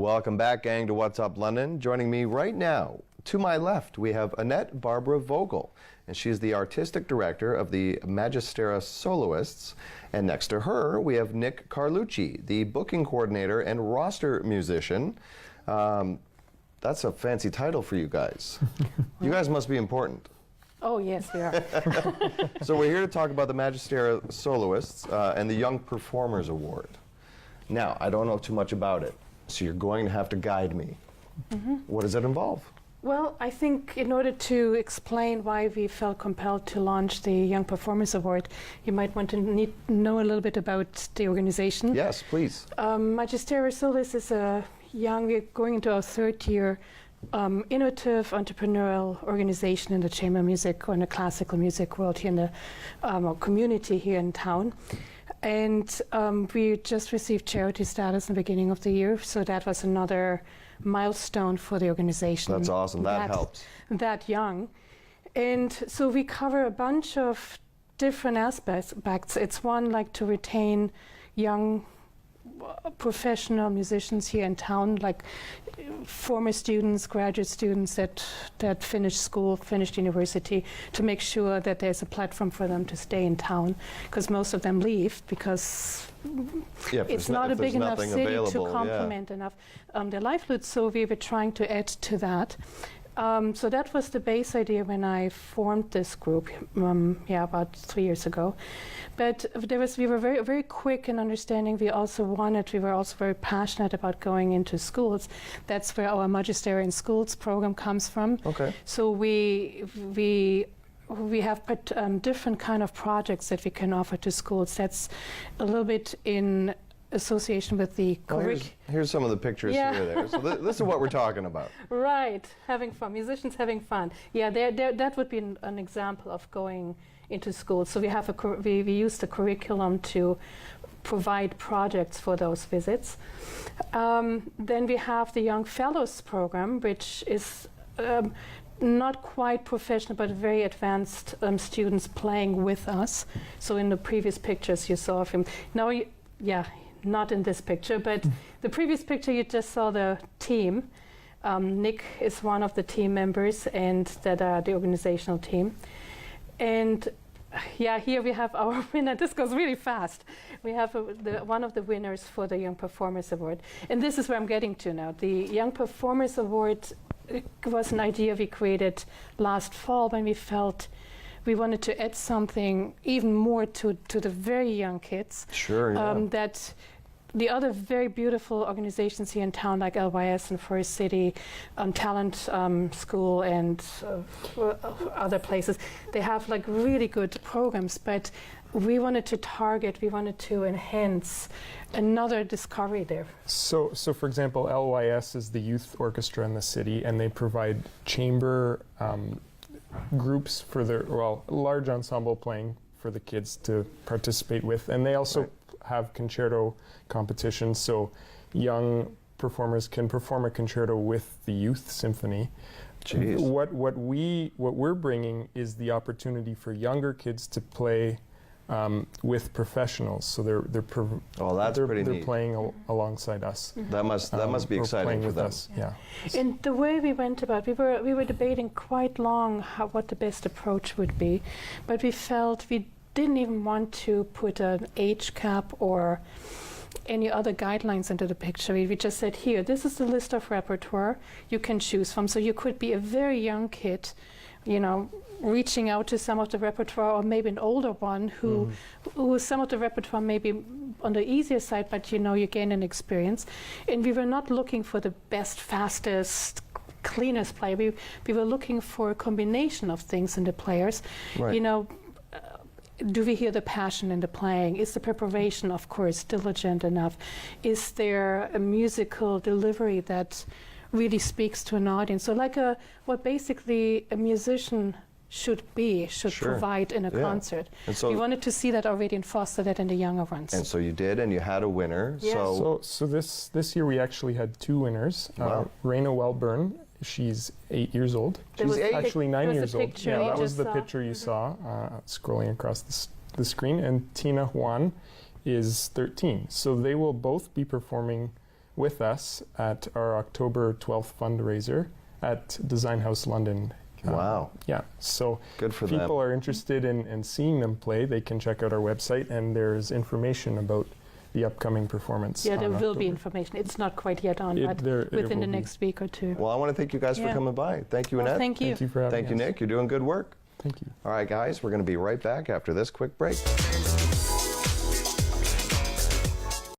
Welcome back, gang, to What's Up London. Joining me right now, to my left, we have Annette Barbara Vogel, and she's the artistic director of the Magisterra Soloists. And next to her, we have Nick Carlucci, the booking coordinator and roster musician. That's a fancy title for you guys. You guys must be important. Oh, yes, we are. So we're here to talk about the Magisterra Soloists and the Young Performers Award. Now, I don't know too much about it, so you're going to have to guide me. What does it involve? Well, I think in order to explain why we felt compelled to launch the Young Performers Award, you might want to know a little bit about the organization. Yes, please. Magisterra Soloists is we're going into our third year, innovative entrepreneurial organization in the chamber music or in the classical music world here in the community here in town. And we just received charity status in the beginning of the year, so that was another milestone for the organization. That's awesome. That helps. That young. And so we cover a bunch of different aspects. It's one, like to retain young professional musicians here in town, like former students, graduate students that finished school, finished university, to make sure that there's a platform for them to stay in town, because most of them leave because it's not a big enough city to complement enough their livelihood. So we were trying to add to that. So that was the base idea when I formed this group, about 3 years ago. But we were very, very quick in understanding. We were also very passionate about going into schools. That's where our Magisterra in Schools program comes from. Okay. So we have different kind of projects that we can offer to schools. That's a little bit in association with the curriculum. Here's some of the pictures here. There. So this is what we're talking about. Right, having fun, musicians having fun. Yeah, that would be an example of going into schools. So we use the curriculum to provide projects for those visits. Then we have the Young Fellows program, which is not quite professional, but very advanced students playing with us. So in the previous pictures you saw of him. Now, not in this picture, but the previous picture you just saw the team. Nick is one of the team members, and that are the organizational team. And here we have our winner. This goes really fast. We have one of the winners for the Young Performers Award. And this is where I'm getting to now. The Young Performers Award was an idea we created last fall when we felt we wanted to add something even more to the very young kids. Sure, that the other very beautiful organizations here in town, like LYS and Forest City, Talent School, and other places, they have like really good programs, but we wanted to enhance another discovery there. So for example, LYS is the youth orchestra in the city, and they provide chamber groups for their large ensemble playing for the kids to participate with, and they also have concerto competitions, so young performers can perform a concerto with the youth symphony. Jeez. What we're bringing is the opportunity for younger kids to play with professionals, so they're playing alongside us. That must be exciting for them. Us. Yeah. And the way we went about, we were debating quite long what the best approach would be, but we felt we didn't even want to put an age cap or any other guidelines into the picture. We just said, here, this is the list of repertoire you can choose from. So you could be a very young kid, reaching out to some of the repertoire, or maybe an older one who some of the repertoire may be on the easier side, but you gain an experience. And we were not looking for the best, fastest, cleanest player. We were looking for a combination of things in the players. Right. Do we hear the passion in the playing? Is the preparation, of course, diligent enough? Is there a musical delivery that really speaks to an audience? So what basically a musician should provide in a concert. And so we wanted to see that already and foster that in the younger ones. And so you did, and you had a winner. Yes. So this year we actually had 2 winners. Wow. Raina Wellburn, she's 8 years old. She's actually 9 years old. Yeah, that was the picture you saw scrolling across the screen. And Tina Juan is 13. So they will both be performing with us at our October 12th fundraiser at Design House London. Wow. Yeah, so Good for if them. people are interested in seeing them play, they can check out our website, and there's information about the upcoming performance. Yeah, there on will be October. information. It's not quite yet on, It- but there- it within will the be. next week or two. Well, I want to thank you guys for Yeah. coming by. Thank you, Well, Annette. thank you. Thank you for having Thank you, us. Nick. You're doing good work. Thank you. All right, guys, we're going to be right back after this quick break.